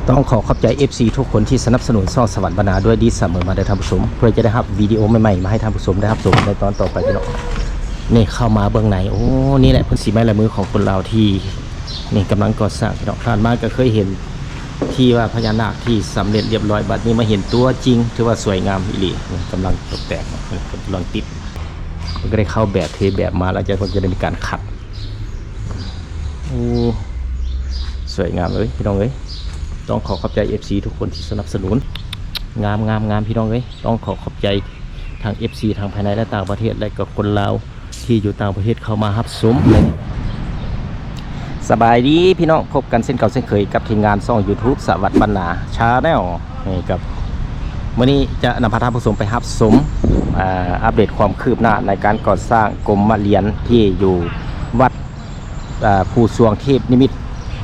ต้องขอขอบใจ FC ทุกคนที่สนับสนุนซ่องสวรรค์บรรณาด้วยดีเสมอมาได้ท่านผู้ชมเพื่อจะได้รับวิดีโอใหม่ๆมาให้ท่านผู้ชมได้รับชมในตอนต่อไปพี่น้องนี่เข้ามาเบื้องในโอ้นี่แหละพื้นสีไม้ลายมือของคนเราที่นี่กำลังก่อสร้างพี่น้องผ่านมาก็เคยเห็นที่ว่าพญานาคที่สำเร็จเรียบร้อยบัดนี้มาเห็นตัวจริงถือว่าสวยงามอีหลีกำลังตกแต่งกำลังติดก็ได้เข้าแบบเทแบบมาแล้วจะได้มีการขัดโอ้สวยงามเลยพี่น้องเอ้ยต้องขอขอบใจ FC ทุกคนที่สนับสนุนงามพี่น้องเอ้ยต้องขอขอบใจทาง FC ทางภายในและต่างประเทศและก็คนลาวที่อยู่ต่างประเทศเข้ามารับชมเลยสบายดีพี่น้องพบกันเส้นเก่าเส้นเคยกับทีมงานช่อง YouTube สวัสดิ์บรรณาชาแนลนี่กับวันนี้จะนำพาท่านผู้ชมไปรับชมอัปเดตความคืบหน้าในการก่อสร้างกรมมะเรียนที่อยู่วัดภูสวงเทพนิมิต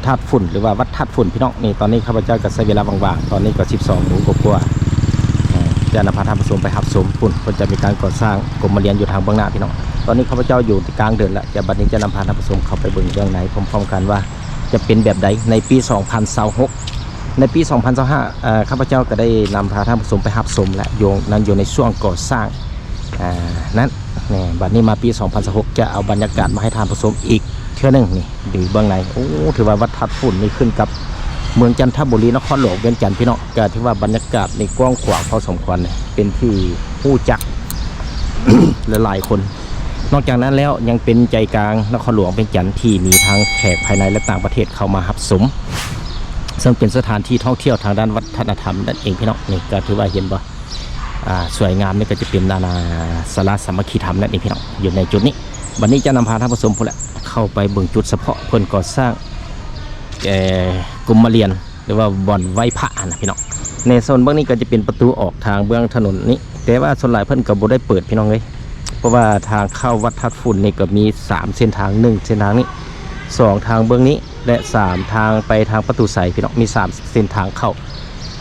ธาตุฝุ่นหรือว่าวัดธาตุฝุ่นพี่น้องนี่ตอนนี้ข้าพเจ้าก็ใช้เวลาว่างๆตอนนี้ก็12 โมงกว่าจะนำพาท่านผู้ชมไปรับชมฝุ่นคนจะมีการก่อสร้างกรมมะเรียนอยู่ทางเบื้องหน้าพี่น้องตอนนี้ข้าพเจ้าอยู่กลางเดือนแล้วจะบัดนี้จะนำพาท่านผู้ชมเข้าไปเบื้องไหนพร้อมๆกันว่าจะเป็นแบบใดในปี 2026ในปี 2025ข้าพเจ้าก็ได้นำพาท่านผู้ชมไปรับชมและอยู่ในช่วงก่อสร้างนั้นนี่บัดนี้มาปี 2026จะเอาบรรยากาศมาให้ท่านผู้ชมอีกเท่านึงนี่ดูเบื้องในโอ้ถือว่าวัดธาตุฝุ่นนี่ขึ้นกับเมืองจันทบุรีนครหลวงเวียงจันทร์พี่น้องก็ถือว่าบรรยากาศในกว้างขวางพอสมควรเป็นที่ผู้จัก หลายคนนอกจากนั้นแล้วยังเป็นใจกลางนครหลวงเวียงจันทร์ที่มีทั้งแขกภายในและต่างประเทศเข้ามารับชมซึ่งเป็นสถานที่ท่องเที่ยวทางด้านวัฒนธรรมนั่นเองพี่น้องนี่ก็ถือว่าเห็นว่าสวยงามนี่ก็จะเป็นนานาสาระสามัคคีธรรมนั่นเองพี่น้องอยู่ในจุดนี้วันนี้จะนำพาท่านผู้ชมพูดแหละเข้าไปเบิ่งจุดเฉพาะเพื่อนก่อสร้างกรมมะเรียนหรือว่าบ่อนไหว้พระนะพี่น้องในโซนเบื้องนี้ก็จะเป็นประตูออกทางเบื้องถนนนี้แต่ว่าส่วนหลายเพื่อนก็บ่ได้เปิดพี่น้องเลยเพราะว่าทางเข้าวัดธาตุฝุ่นนี่ก็มี3เส้นทาง1เส้นทางนี้2ทางเบื้องนี้และ3ทางไปทางประตูใสพี่น้องมี3เส้นทางเข้า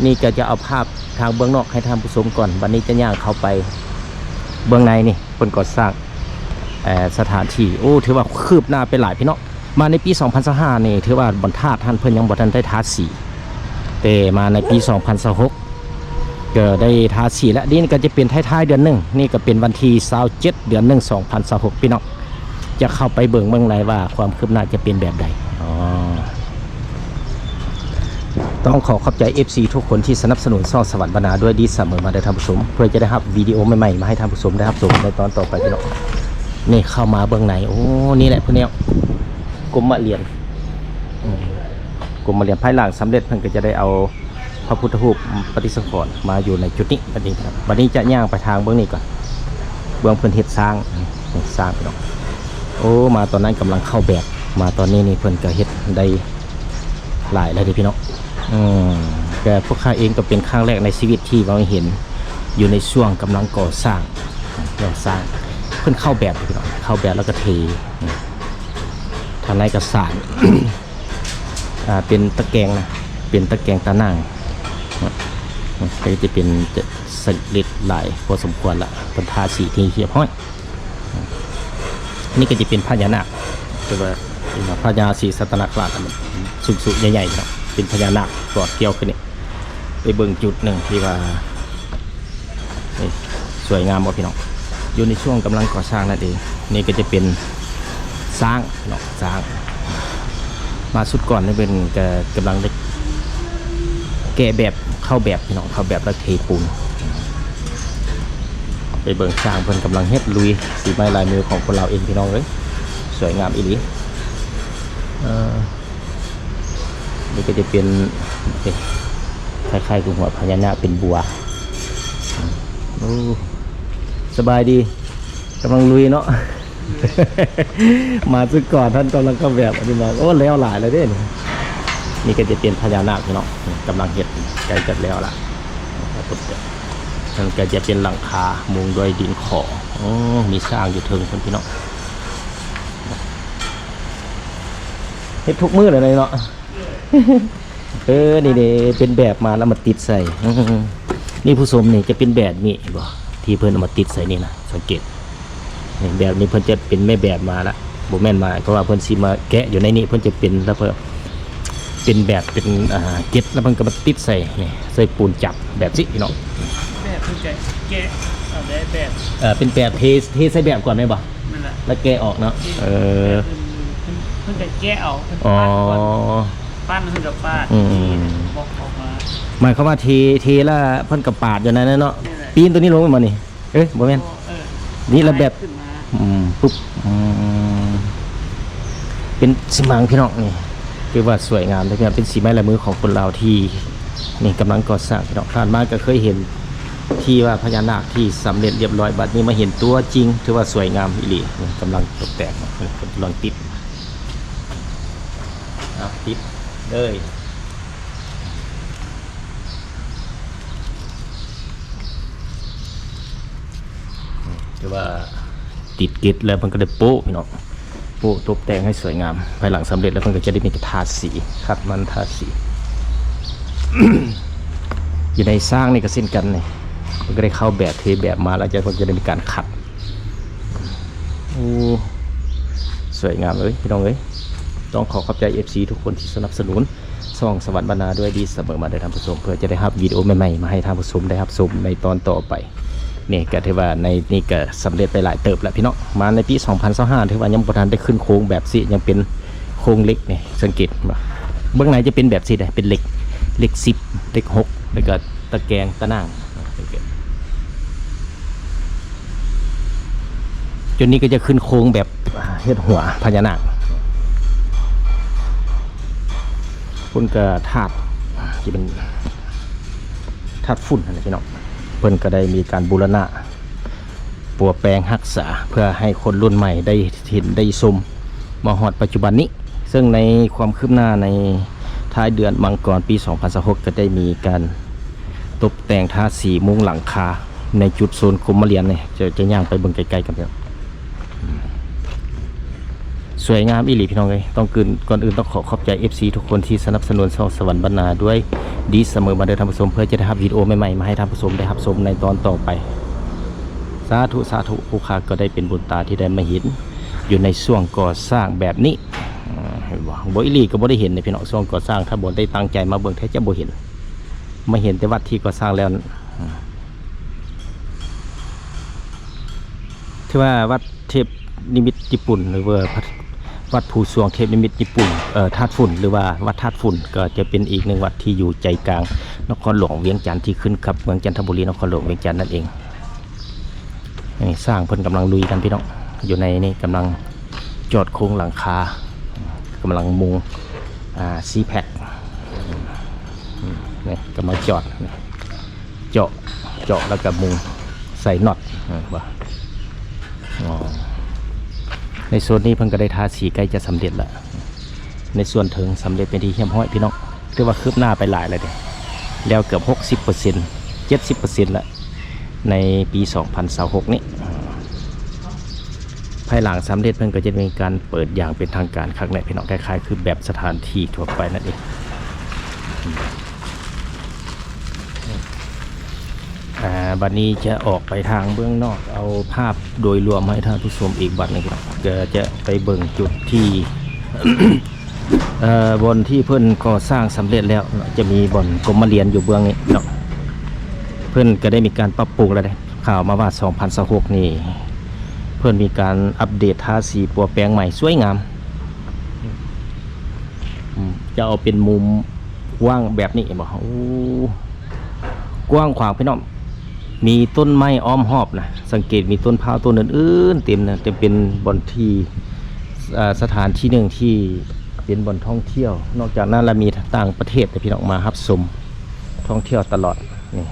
นี่ก็จะเอาภาพทางเบื้องนอกให้ท่านผู้ชมก่อนวันนี้จะย่างเข้าไปเบื้องในนี่เพื่อนก่อสร้างสถานที่โอ้ถือว่าคืบหน้าไปหลายพี่น้องมาในปี 2025นี่ถือว่าบรรทัดท่านเพิ่นยังบ่ทันได้ทาสีแต่มาในปี 2026ก็ได้ทาสีและนี่ก็จะเป็นท้ายๆเดือน1นี่ก็เป็นวันที่27เดือน1 2026พี่น้องจะเข้าไปเบิ่งเมืองในว่าความคืบหน้าจะเป็นแบบใดต้องขอขอบใจ FC ทุกคนที่สนับสนุนช่องสวรรค์บรรณาด้วยดีเสมอมาได้ท่านผู้ชมเพื่อจะได้รับวิดีโอใหม่ๆมาให้ท่านผู้ชมได้รับชมในตอนต่อไปพี่น้องนี่เข้ามาเบื้องในโอ้นี่แหละพวกนี้กรมมะเรียนกรมมะเรียนภายหลังสำเร็จเพิ่นก็จะได้เอาพระพุทธรูปปฏิสังขรณ์มาอยู่ในจุดนี้บัดนี้ครับบัดนี้จะย่างไปทางเบื้องนี้ก่อนเบื้องเพิ่นเฮ็ดสร้างพี่น้องโอ้มาตอนนั้นกำลังเข้าแบบมาตอนนี้นี่เพิ่นก็เฮ็ดได้หลายแล้วดิพี่น้องแต่พวกข้าเองก็เป็นครั้งแรกในชีวิตที่เราเห็นอยู่ในช่วงกำลังก่อสร้างเพิ่นเข้าแบบพี่น้องเข้าแบบแล้วก็เททางในกระสาน เป็นตะแกรงนะเป็นตะแกรงตะนั่งก็จะเป็นสลิดหลายพอสมควรละเป็นทาสีที่เรียบร้อยนี่ก็จะเป็นพญานาคคือว่าพญาศรีสัตนคราชสุดๆใหญ่ๆเนาะเป็นพญานาคกอดเกี่ยวขึ้นนี่ไปเบิ่งจุดหนึ่งที่ว่าสวยงามหมดพี่น้องอยู่ในช่วงกำลังก่อสร้างนั่นเองนี่ก็จะเป็นสร้างเนาะสร้างมาสุดก่อนนี่เป็นกำลังได้แกะแบบเข้าแบบพี่น้องเข้าแบบแล้วเทปูนไปเบิ่งสร้างเพิ่นกำลังเฮ็ดลุยสีไม้ลายมือของคนเราเองพี่น้องเลยสวยงามอีหลีนี่ก็จะเป็นคล้ายๆกับหัวพญานาคเป็นบัวสบายดีกำลังลุยเนาะ มาซึกก่อนท่านกำลังก็แบบนี้มาโอ้แล้วหลายเลยเด้นี่ก็จะเป็นพญานาคเนาะกำลังเห็ดใกล้จะแล้วล่ะมันก็จะเป็นหลังคามุงด้วยดินขอมีสร้างอยู่เทิงคนพี่น้องเห็ดทุกมือเลยเนาะ นี่เป็นแบบมาแล้วมาติดใส่นี่ผู้ชมนี่จะเป็นแบบนี้บ่ที่เพิ่นเอามาติดใส่นี่นะสังเกตแบบนี้เพิ่นจะเป็นแม่แบบมาละโบแม่นมาเพราะว่าเพิ่นสิมาแกะอยู่ในนี้เพิ่นจะเป็นแล้วเพิ่น เป็นแบบเป็นเก็ดแล้วมันก็มาติดใส่นี่ใส่ปูนจับแบบสิพี่น้อง แบบคือแกะเอาได้แบบ เป็นแบบเทใส่แบบก่อนไหมบ่ นั่นแหละ แล้วแกะออกเนาะเพิ่งจะแกะเอาเพิ่ง อ๋อ ปั้นเพิ่งจะปาดบอกออกมา หมายความว่าเทแล้วเพิ่นกับปาดอยู่นั่นเนาะ นี่แหละ ปีนตัวนี้ลงมานี่บ่แม่น เออ นี่ระแบบ ขึ้นมา ปุ๊บเป็นสีมังพี่น้องนี่คือว่าสวยงามเลยพี่น้องเป็นสีไม้ลายมือของคนลาวที่นี่กำลังก่อสร้างพี่น้องผ่านมาก็เคยเห็นที่ว่าพญานาคที่สำเร็จเรียบร้อยบัดนี้มาเห็นตัวจริงถือว่าสวยงามอีหลีนี่กำลังตกแต่งกำลังติดติดเลยคือว่าติดเกล็ดแล้วมันก็ได้โป๊ะพี่น้องโป๊ะตกแต่งให้สวยงามภายหลังสำเร็จแล้วมันก็จะได้มีทาสีขัดมันทาสี อยู่ในสร้างนี่ก็เส้นกันนี่มันก็ได้เข้าแบบเทแบบมาแล้วจะได้มีการขัดโอ้สวยงามเลยพี่น้องเอ้ยต้องขอบใจ FC ทุกคนที่สนับสนุนช่องสวรรค์บรรณาด้วยดีเสมอมาได้ทำผู้ชมเพื่อจะได้รับวิดีโอใหม่ๆมาให้ท่านผู้ชมได้รับชมในตอนต่อไปนี่ก็ถือว่าในนี่ก็สำเร็จไปหลายเติบแล้วพี่น้องมาในปี 2025ถือว่ายังบ่ทันได้ขึ้นโค้งแบบสิยังเป็นโค้งเล็กนี่สังเกตเบื้องในจะเป็นแบบสิได้เป็นเหล็ก10เหล็ก6แล้วก็ตะแกรงตะนางจนนี้ก็จะขึ้นโค้งแบบเฮ็ดหัวพญานาคพุ่นก็ธาตุที่เป็นธาตุฝุ่นอะไรพี่น้องเพิ่นก็ได้มีการบูรณะปัวแปลงรักษาเพื่อให้คนรุ่นใหม่ได้เห็นได้ชมมาฮอดปัจจุบันนี้ซึ่งในความคืบหน้าในท้ายเดือนมังกรปี 2026ก็ได้มีการตกแต่งทาสีมุงหลังคาในจุดโซนกรมเรียนเนี่ยจะย่างไปเบิ่งไกลๆกันครับสวยงามอีหลีพี่น้องเลยต้องก่อนอื่นต้องขอบใจ FC ทุกคนที่สนับสนุนช่องสวรรค์บรรณาด้วยดีเสมอมาเดินทางผู้ชมเพื่อจะได้รับวิดีโอใหม่ๆมาให้ท่านผู้ชมได้รับชมในตอนต่อไปสาธุผู้ค้าก็ได้เป็นบุญตาที่ได้มาเห็นอยู่ในช่วงก่อสร้างแบบนี้บ่อีหลีก็บ่ได้เห็นในพี่น้องช่วงก่อสร้างถ้าบ่ได้ตั้งใจมาเบิ่งแท้จะบ่เห็นมาเห็นแต่วัดที่ก่อสร้างแล้วที่ว่าวัดเทพนิมิตญี่ปุ่นหรือว่าวัดภูสวงเทพนิมิตญี่ปุ่นธาตุฝุ่นหรือว่าวัดธาตุฝุ่นก็จะเป็นอีกหนึ่งวัดที่อยู่ใจกลางนครหลวงเวียงจันทร์ที่ขึ้นกับเมืองจันทบุรีนครหลวงเวียงจันทร์นั่นเองนี่สร้างเพิ่นกำลังลุยกันพี่น้องอยู่ในนี่กำลังจอดโครงหลังคากำลังมุงซีแพคนี่กำลังจอดเจาะแล้วก็มุงใส่น็อตว่าในส่วนนี้เพิ่งก็ได้ทาสีใกล้จะสำเร็จแล้วในส่วนถึงสำเร็จเป็นที่เยี่ยมห้อยพี่น้องเรียกว่าคืบหน้าไปหลายเลยเด้แล้วเกือบ 60% 70% แล้วในปี 2026นี้ภายหลังสำเร็จเพิ่งก็จะมีการเปิดอย่างเป็นทางการครั้งแรกพี่น้องคล้ายๆคือแบบสถานที่ทั่วไปนั่นเองบัดนี้จะออกไปทางเบื้องนอกเอาภาพโดยรวมให้ท่านผู้ชมอีกบัดนึงจะไปเบิ่งจุดที่ บนที่เพื่อนก่อสร้างสำเร็จแล้วจะมีบ่อนกรมเรียนอยู่เบื้องนี้เนาะเพื่อนก็ได้มีการปรับปรุงแล้วข่าวมาว่า 2026 นี่เพื่อนมีการอัปเดตทาสีปัวแปลงใหม่สวยงามจะเอาเป็นมุมกว้างแบบนี้บอกกว้างขวางพี่น้องมีต้นไม้อ้อมรอบนะสังเกตมีต้นพร้าวต้นอื่นๆเต็มนะจะเป็นบ่อนที่สถานที่หนึ่งที่เป็นบ่อนท่องเที่ยวนอกจากนั้นเรามีต่างประเทศแต่พี่น้องมารับชมท่องเที่ยวตลอดนี่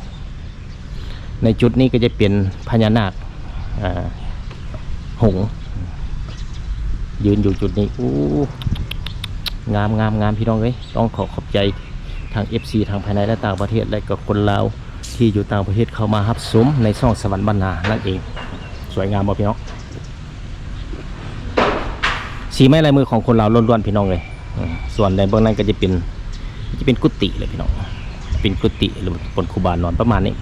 ในจุดนี้ก็จะเป็นพญานาคหงส์ยืนอยู่จุดนี้งามพี่น้องเลยต้องขอบใจทาง FC ทางภายในและต่างประเทศและก็คนลาวที่อยู่ต่างประเทศเข้ามารับชมในช่องสวรรค์บรรณานั่นเองสวยงามบ่พี่น้องสีไม้ลายมือของคนลาวล้วนๆพี่น้องเลยส่วนในเบื้องนั้นก็จะเป็นกุฏิเลยพี่น้องเป็นกุฏิหรือบนคูบานอนประมาณนี้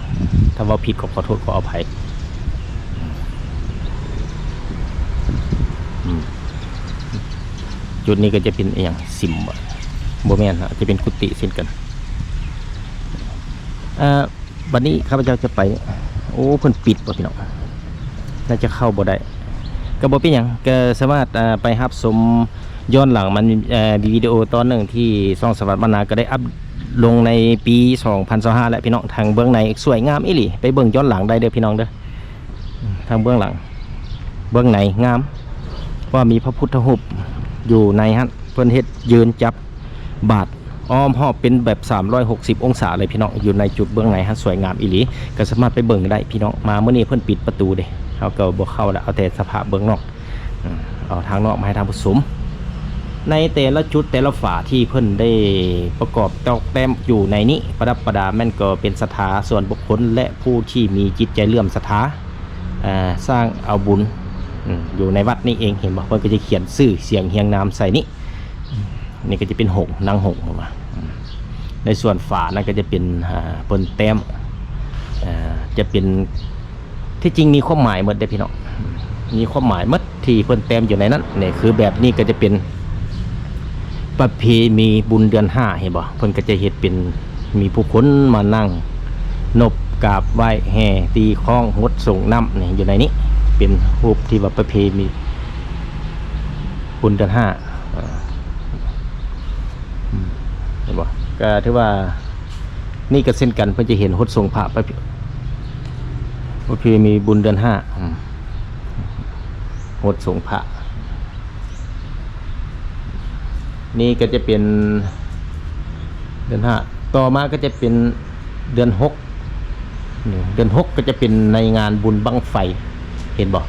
ถ้าว่าผิดขอโทษขออภัยจุดนี้ก็จะเป็นอย่างซิม บ่แม่นจะเป็นกุฏิเช่นกันวันนี้ข้าพเจ้าจะไปโอ้เพิ่นปิดบ่พี่น้องน่าจะเข้าบ่ได้ก็บ่เป็นหยังก็สามารถไปรับชมย้อนหลังมันมีวิดีโอตอนหนึ่งที่ช่องสวัสดิ์บรรณาก็ได้อัพลงในปี2025และพี่น้องทางเบื้องในสวยงามอีหลีไปเบิ่งย้อนหลังได้เด้อพี่น้องเด้อทางเบื้องหลังเบื้องในงามว่ามีพระพุทธรูปอยู่ในฮะเพิ่นเฮ็ดยืนจับบาทอ้อมหอบเป็นแบบ360องศาเลยพี่น้องอยู่ในจุดเบื้องในฮะสวยงามอีหลีก็สามารถไปเบิ่งได้พี่น้องมาเมื่อนี้เพิ่นปิดประตูเด้เฮาก็บ่เข้าแล้วเอาแต่สภาพเบื้องนอกเอาทางนอกมาให้ทางผู้ชมในแต่ละจุดแต่ละฝาที่เพิ่นได้ประกอบตอกแต้มอยู่ในนี้ประดับประดาแม่นก็เป็นศรัทธาส่วนบุคคลและผู้ที่มีจิตใจเลื่อมศรัทธาสร้างเอาบุญอยู่ในวัดนี้เองเห็นบอกเพิ่นก็จะเขียนชื่อเสียงเฮียงนามใส่นี้นี่ก็จะเป็นหงนางหงมาในส่วนฝานั่นก็จะเป็นเปิ้นแต้มจะเป็นที่จริงมีความหมายหมดเด้อพี่น้องมีความหมายหมดที่เปิ้นแต้มอยู่ในนั้นนี่คือแบบนี้ก็จะเป็นประเพณีบุญเดือน5เห็นบ่เพิ่นก็จะเฮ็ดเป็นมีผู้คนมานั่งนบกราบไหว้แห่ตีคล้องงดส่งน้ำนี่อยู่ในนี้เป็นรูปที่ว่าประเพณีบุญเดือน5เห็นบ่ก็ถือว่านี่ก็เช่นกันเพิ่นจะเห็นหดส่งพระประเพณีบุญเดือน5หดส่งพระนี่ก็จะเป็นเดือน5ต่อมาก็จะเป็นเดือน6เดือน6ก็จะเป็นในงานบุญบั้งไฟเห็นบ่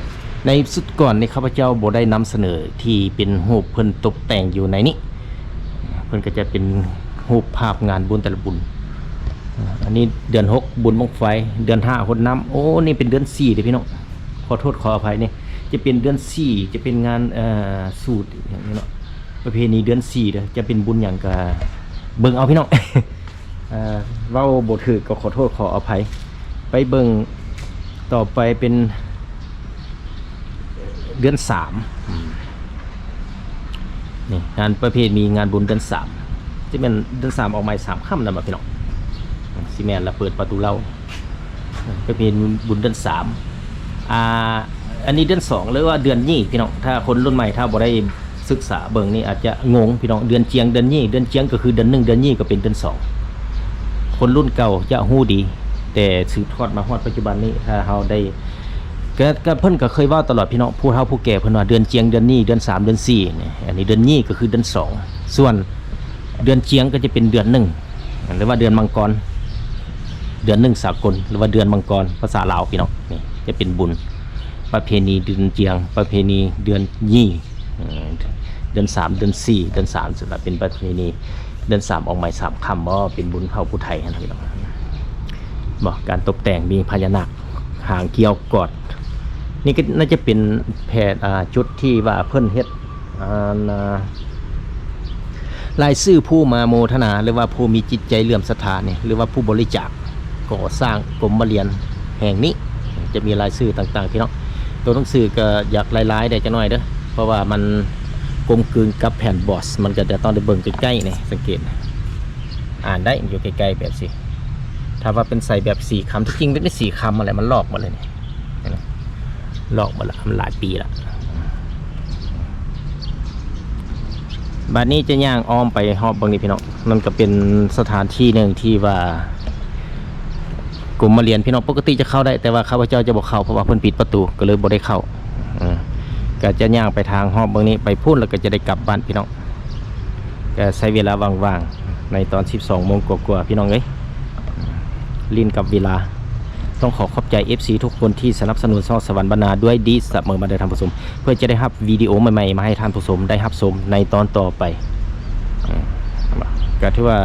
ในสุดก่อนนี่ข้าพเจ้าบ่ได้นำเสนอที่เป็นรูปเพิ่นตกแต่งอยู่ในนี้เพิ่นก็จะเป็นรูปภาพงานบุญแต่ละบุญอันนี้เดือน6บุญบั้งไฟเดือน5หดน้ำโอ้นี่เป็นเดือน4เด้อพี่น้องขอโทษขออภัยนี่จะเป็นเดือน4จะเป็นงานสูตรอย่างนี้เนาะประเพณีเดือน4เด้อจะเป็นบุญอย่างกะเบิ่งเอาพี่น้อง เว้าบ่ถูกก็ขอโทษขออภัยไปเบิ่งต่อไปเป็นเดือน3นี่งานประเพณีงานบุญเดือน3จะเป็นเดือน3ออกหมาย3ค่ำนั่นบ่พี่น้องสิแม่นละเปิดประตูเราประเพณีบุญเดือน3อันนี้เดือน2หรือว่าเดือนนี้พี่น้องถ้าคนรุ่นใหม่ถ้าบ่ได้ศึกษาเบิ่งนี่อาจจะงงพี่น้องเดือนเจียงเดือนนี้เดือนเจียงก็คือเดือน1เดือนนี้ก็เป็นเดือน2คนรุ่นเก่าจะฮู้ดีแต่สืบทอดมาฮอดปัจจุบันนี้ถ้าเฮาได้ก็เพิ่นก็เคยเว้าตลอดพี่น้องผู้เฒ่าผู้แก่เพิ่นว่าเดือนเจียงเดือนนี้เดือน3เดือน4นี่อันนี้เดือนนี้ก็คือเดือน2ส่วนเดือนเจียงก็จะเป็นเดือน1หรือว่าเดือนมังกรเดือน1สากลหรือว่าเดือนมังกรภาษาลาวพี่น้องนี่จะเป็นบุญประเพณีเดือนเจียงประเพณีเดือนยี่เดือน3เดือน4เดือน3สุดละเป็นประเพณีเดือน3ออกหมาย3ค่ำบ่เป็นบุญเผ่าผู้ไทยนะพี่น้องบอกการตกแต่งมีพญานาคหางเกี่ยวกอดนี่ก็น่าจะเป็นแพทจุดที่ว่าเพิ่นเฮ็ดรายชื่อผู้มาโมทนาหรือว่าผู้มีจิตใจเลื่อมศรัทธาเนี่ยหรือว่าผู้บริจาคก่อสร้างกรมเรียนแห่งนี้จะมีรายชื่อต่างๆพี่น้องตัวหนังสือก็อยากลายๆได้จักหน่อยเด้อเพราะว่ามันกลมกลืนกับแผ่นบอสมันก็จะต้องได้เบิ่งใกล้ๆนี่สังเกตอ่านได้อยู่ใกล้ๆแบบสิถ้าว่าเป็นใส่แบบ4คำที่จริงไม่ได้4คำอะไรมันลอกมาเลยนี่ลอกมาละมันหลายปีละบัดนี้จะย่างอ้อมไปฮอบบางนี้พี่น้องมันก็เป็นสถานที่หนึ่งที่ว่ากลุ่มมาเรียนพี่น้องปกติจะเข้าได้แต่ว่าข้าพเจ้าจะบอกเข้าเพราะว่าเพิ่นปิดประตูก็เลยบ่ได้เข้าก็จะย่างไปทางฮอบบางนี้ไปพูดแล้วก็จะได้กลับบ้านพี่น้องก็ใช้เวลาว่างๆในตอน 12 โมงกว่าๆพี่น้องเอ้ยลิ้นกับเวลาต้องขอบใจ FC ทุกคนที่สนับสนุนช่องสวรรค์บรรณาด้วยดีเสมอมาได้ทำผสมเพื่อจะได้รับวิดีโอใหม่ๆมาให้ท่านผู้ชมได้รับชมในตอนต่อไปก็ถือว่า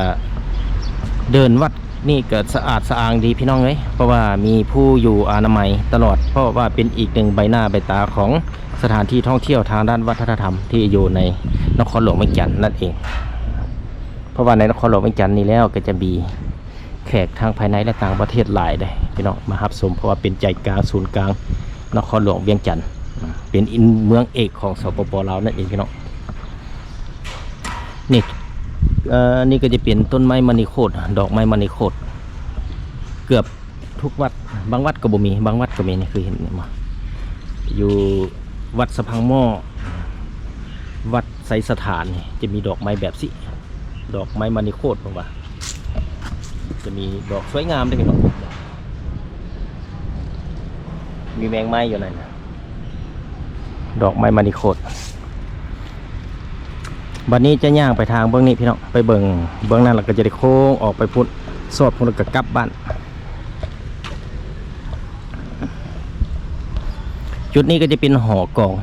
เดินวัดนี่ก็สะอาดสะอ้างดีพี่น้องเอ้ยเพราะว่ามีผู้อยู่อนามัยตลอดเพราะว่าเป็นอีกหนึ่งใบหน้าใบตาของสถานที่ท่องเที่ยวทางด้านวัฒนธรรมที่อยู่ในนครหลวงเวียงจันทร์นั่นเองเพราะว่าในนครหลวงเวียงจันทร์นี่แล้วก็จะมีแขกทางภายในและต่างประเทศหลายเลยพี่น้องมารับชมเพราะว่าเป็นใจกลางศูนย์กลางนครหลวงเวียงจันทร์เป็นเมืองเอกของสปป.ลาวนั่นเองพี่น้องนี่ นี่ก็จะเป็นต้นไม้มณีโคตรดอกไม้มณีโคตรเกือบทุกวัดบางวัดก็บ่มีบางวัดก็มีนี่คือเห็นนี่มาอยู่วัดสะพังหม้อวัดไสสถานนี่จะมีดอกไม้แบบสิดอกไม้มณีโคตรผมว่าจะมีดอกสวยงามด้วยพี่น้องมีแมงไม้อยู่ไหนนะดอกไม้มณีโคตรบัดนี้จะย่างไปทางเบื้องนี้พี่น้องไปเบื้องนั้นเราก็จะได้โค้งออกไปพุทธสอดพุทธกลับบ้านจุดนี้ก็จะเป็นหอกอง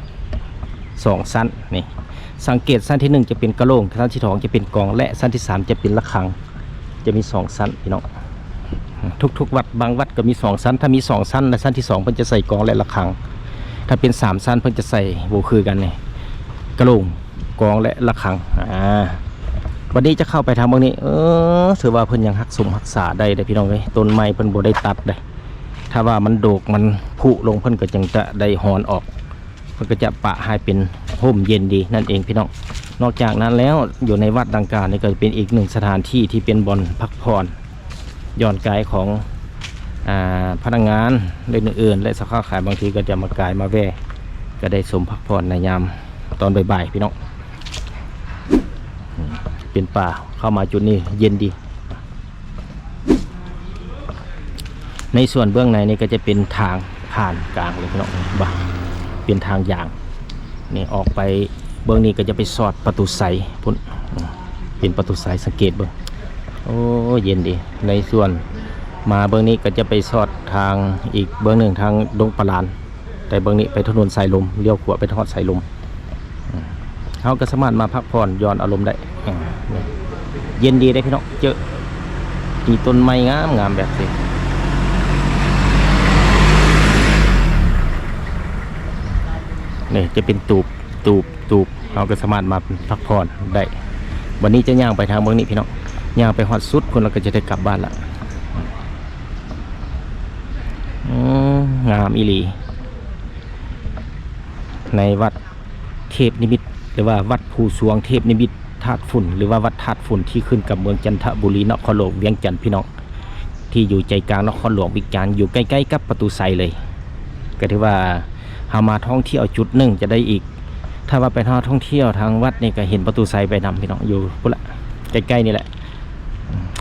2ชั้นนี่สังเกตชั้นที่1จะเป็นกระโหลกชั้นที่2จะเป็นกองและชั้นที่3จะเป็นระฆังจะมี2ชั้นพี่น้องทุกวัดบางวัดก็มี2ชั้นถ้ามี2ชั้นและชั้นที่2เพิ่นจะใส่กองและระฆังถ้าเป็น3ชั้นเพิ่นจะใส่โบคือกันนี่กระโหลกกองและระฆังวันนี้จะเข้าไปทางเบื้องนี้ถือว่าเพิ่นยังรักษาได้พี่น้องเลยต้นไม้เพิ่นบ่ได้ตัดเลยถ้าว่ามันโดกมันผุลงเพิ่นก็จึงจะได้หอนออกเพิ่นก็จะปะให้เป็นร่มเย็นดีนั่นเองพี่น้องนอกจากนั้นแล้วอยู่ในวัดดังกล่าวนี่ก็เป็นอีกหนึ่งสถานที่ที่เป็นบ่อนพักผ่อนหย่อนกายของพนักงานอื่นๆและสาขาขายบางทีก็จะมากายมาแว่ก็ได้สมพักผ่อนในยามตอนบ่ายๆพี่น้องเป็นป่าเข้ามาจุดนี้เย็นดีในส่วนเบื้องในนี่ก็จะเป็นทางผ่านกลางเลยพี่น้องบ้าเป็นทางยางนี่ออกไปเบื้องนี้ก็จะไปสอดประตูใสพุ่นเป็นประตูใสสังเกตเบื้องโอ้เย็นดีในส่วนมาเบื้องนี้ก็จะไปสอดทางอีกเบื้องหนึ่งทางดงปลานแต่เบื้องนี้ไปถนนสายลมเลี้ยวขวาไปทอดสายลมเขาก็สามารถมาพักผ่อนย้อนอารมณ์ได้เย็นดีได้พี่น้องเจอตีต้นไม้งามแบบนี้นี่จะเป็นตูบเราก็สามารถมาพักผ่อนได้วันนี้จะย่างไปทางเมืองนี้พี่น้องย่างไปฮอดสุดคนเราก็จะได้กลับบ้านละงามอีหลีในวัดเทพนิมิตหรือว่าวัดภูสวงเทพนิมิตธาตุฝุ่นหรือว่าวัดธาตุฝุ่นที่ขึ้นกับเมืองจันทบุรีนครหลวงเวียงจันทร์พี่น้องที่อยู่ใจกลางนครหลวงวิจารณ์อยู่ใกล้ๆกับประตูไซเลยก็ถือว่าเฮามาท่องเที่ยวจุดหนึ่งจะได้อีกถ้าว่าไปท่องเที่ยวทางวัดนี่ก็เห็นประตูไซไปนำพี่น้องอยู่พุ่นละใกล้ๆนี่แหละ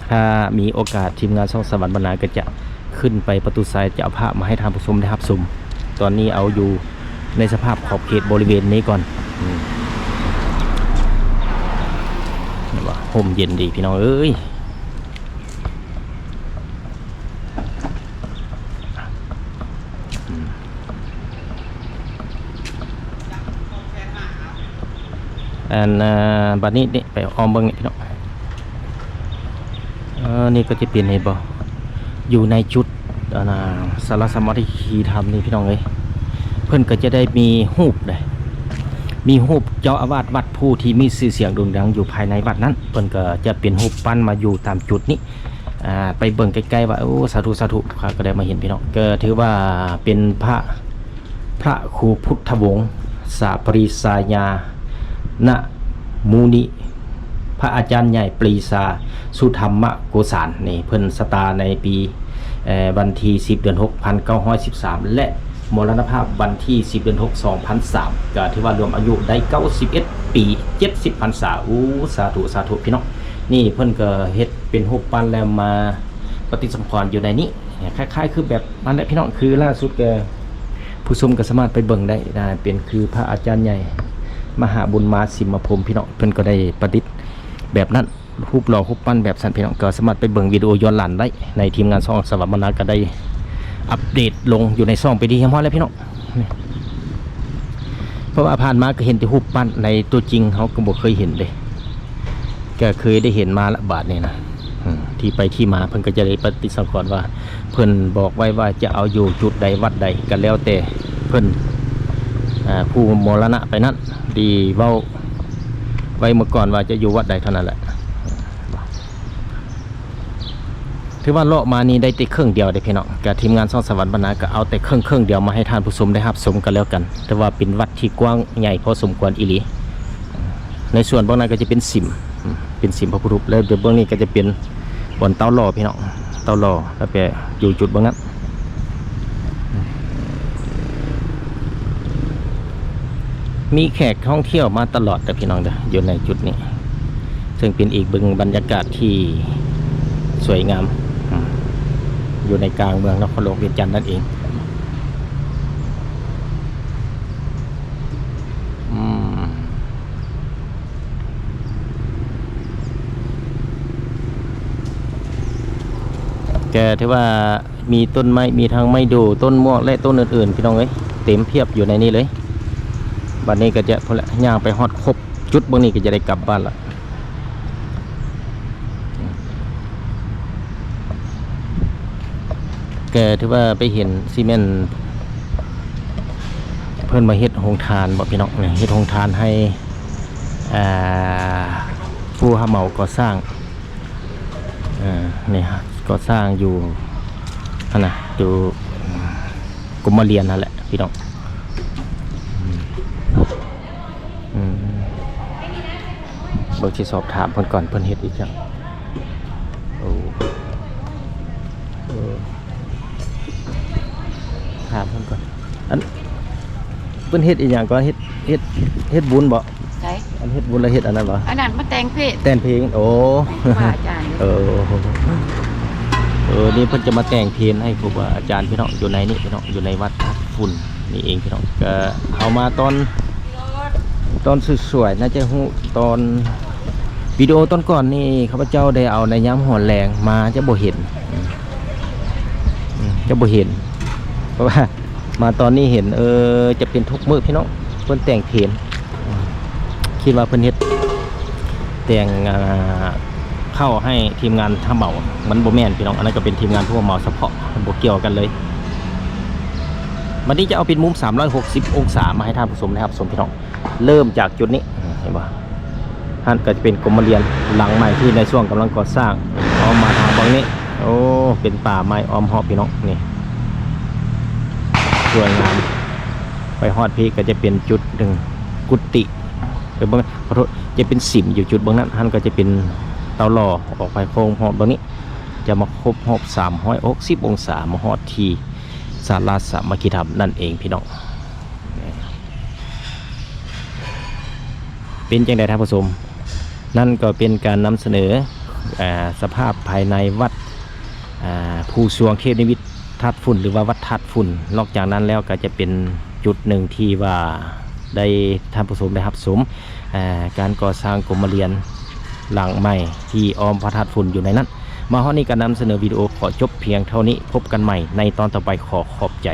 ถ้ามีโอกาสทีมงานช่องสวรรค์บรรณาก็จะขึ้นไปประตูไซจะเอาภาพมาให้ทางผู้ชมได้รับชมตอนนี้เอาอยู่ในสภาพขอบเขตบริเวณนี้ก่อนว่าห่มเย็นดีพี่น้องเอ้ยบัดนี้นี่ไปอ้อมเบิ้งนี่พี่น้องนี่ก็จะเปลี่ยนเห็นบ่อยู่ในจุดสารสมาธิธรรมนี่พี่น้องเอ้ยเพื่อนก็จะได้มีรูปเลยมีรูปเจ้าอาวาสวัดผู้ที่มีชื่อเสียงโด่งดังอยู่ภายในวัดนั้นเพื่อนก็จะเป็นรูปปั้นมาอยู่ตามจุดนี้ไปเบิ่งใกล้ๆว่าโอ้สาธุก็ได้มาเห็นพี่น้องก็ถือว่าเป็นพระครูพุทธวงศ์สาปริสายาณมูนิพระอาจารย์ใหญ่ปรีชาสุธรรมโกษานี่เพิ่นสตาในปีวันที่10 เดือน 6 1913และมรณภาพวันที่10 เดือน 6 2003ก็ถือว่ารวมอายุได้91 ปี70 พรรษาสาธุพี่น้องนี่เพิ่นก็เฮ็ดเป็นรูปปั้นแล้วมาปฏิสังขรณ์อยู่ในนี้คล้ายๆคือแบบนั่นแหละพี่น้องคือล่าสุดแกผู้ชมก็สามารถไปเบิ่งได้เป็นคือพระอาจารย์ใหญ่มหาบุญมาสิมพรหมพี่น้องเพิ่นก็ได้ประดิษฐ์แบบนั้นรูปหล่อรูปปั้นแบบสันพี่น้องก็สามารถไปเบิ่งวิดีโอย้อนหลังได้ในทีมงานช่องสวรรค์บรรณาก็ได้อัปเดตลงอยู่ในช่องไปดีเฉพาะแล้วพี่น้องเพราะว่าผ่านมาก็เห็นแต่รูปปั้นในตัวจริงเขาก็บ่เคยเห็นเลยก็เคยได้เห็นมาละบาทนี่นะที่ไปที่มาเพิ่นก็จะได้ปฏิสังขรณ์ว่าเพิ่นบอกไว้ว่าจะเอาอยู่จุดใดวัดใดก็แล้วแต่เพิ่นผู้มรณะไปนั้นดีเว้าไว้เมื่อก่อนว่าจะอยู่วัดใดเท่านั้นแหละถือว่าเลาะมานี่ได้แต่เครื่องเดียวได้พี่น้องกับทีมงานช่องสวรรค์บรรณาก็เอาแต่เครื่องเดียวมาให้ท่านผู้ชมได้รับชมกันแล้วกันแต่ว่าเป็นวัดที่กว้างใหญ่พอสมควรอีหลีในส่วนบางนั้นก็จะเป็นสิม เป็นสิมพระพุทธรูปแล้วเดี๋ยวเบื้องนี้ก็จะเป็นบนเตาหล่อพี่น้องเตาหล่อแล้วไปอยู่จุดเบื้องนั้นมีแขกท่องเที่ยวมาตลอดแต่พี่น้องเด้ออยู่ในจุดนี้ซึ่งเป็นอีกบึงบรรยากาศที่สวยงามอยู่ในกลางเมืองนครหลวงเวียงจันทร์นั่นเองแกที่ว่ามีต้นไม้มีทางไม้ดูต้นม่วงและต้นอื่นๆพี่น้องเอ้ยเต็มเพียบอยู่ในนี้เลยบัดนี้ก็จะพอละย่างไปฮอดครบจุดบางนี้ก็จะได้กลับบ้านละแกที่ว่าไปเห็นซีเมนต์เพิ่นมาเฮ็ดโรงทานบ่พี่น้องเนี่ยเฮ็ดโรงทานให้ผู้รับเหมาก่อสร้างนี่ฮะก่อสร้างอยู่นั่นน่ะอยู่กรมเรียนนั่นแหละพี่น้องเบิ่งสิสอบถามเพิ่นก่อนเพิ่นเฮ็ดอีกจังถามเพิ่นก่อนอันเพิ่นเฮ็ดอีหยังก่อนเฮ็ดบุญบ่ ใช่ อันเฮ็ดบุญแล้วเฮ็ดอันนั้นบ่ อันนั้นมาแต่งเพศ แต่งเพลงโอ้ ว่าอาจารย์ นี่เพิ่นจะมาแต่งเพลงให้ครูบาอาจารย์พี่น้องอยู่ในนี่พี่น้องอยู่ในวัดทับฝุ่นนี่เองพี่น้องก็เอามาตอนสวยๆน่าจะฮู้ตอนวิดีโอตอนก่อนนี่ข้าพเจ้าได้เอาในย้ำหอนแรงมาจะบ่เห็นจะบ่เห็นเพราะว่ามาตอนนี้เห็นจะเป็นทุกมื้อพี่น้องเพิ่นแต่งเพลงคิดว่าเพิ่นเฮ็ดแต่งเข้าให้ทีมงานทำเหมามันบ่แม่นพี่น้องอันนั้นก็เป็นทีมงานผู้เหมาเฉพาะมันบ่เกี่ยวกันเลยวันนี้จะเอาเป็นมุม360องศามาให้ท่านผู้ชมนะครับชมพี่น้องเริ่มจากจุดนี้เห็นป่ะท่านก็จะเป็นกรมเรียนหลังใหม่ที่ในช่วงกำลังก่อสร้างเอามาทางฝั่งนี้โอ้เป็นป่าไม้อ้อมหอบพี่น้องนี่สวยงามไปฮอดพี่ก็จะเป็นจุดหนึ่งกุฏิขอโทษจะเป็นสิมอยู่จุดบางนั้นท่านก็จะเป็นเตาหล่อออกไปโค้งหอบบางนี้จะมาครบหอบ360องศามาฮอดที่ศาลาสามัคคีธรรมนั่นเองพี่น้องเป็นจังได๋ท่านผู้ชมนั่นก็เป็นการนำเสนอสภาพภายในวัดภูสวงเทพนิมิตรธาตุฝุ่นหรือว่าวัดธาตุฝุ่นนอกจากนั้นแล้วก็จะเป็นจุดหนึ่งที่ว่าได้ท่านผู้ชมได้รับชมการก่อสร้างกรมเรียนหลังใหม่ที่อ้อมพระธาตุฝุ่นอยู่ในนั้นมาฮอดนี้ก็นำเสนอวิดีโอขอจบเพียงเท่านี้พบกันใหม่ในตอนต่อไปขอขอบใจ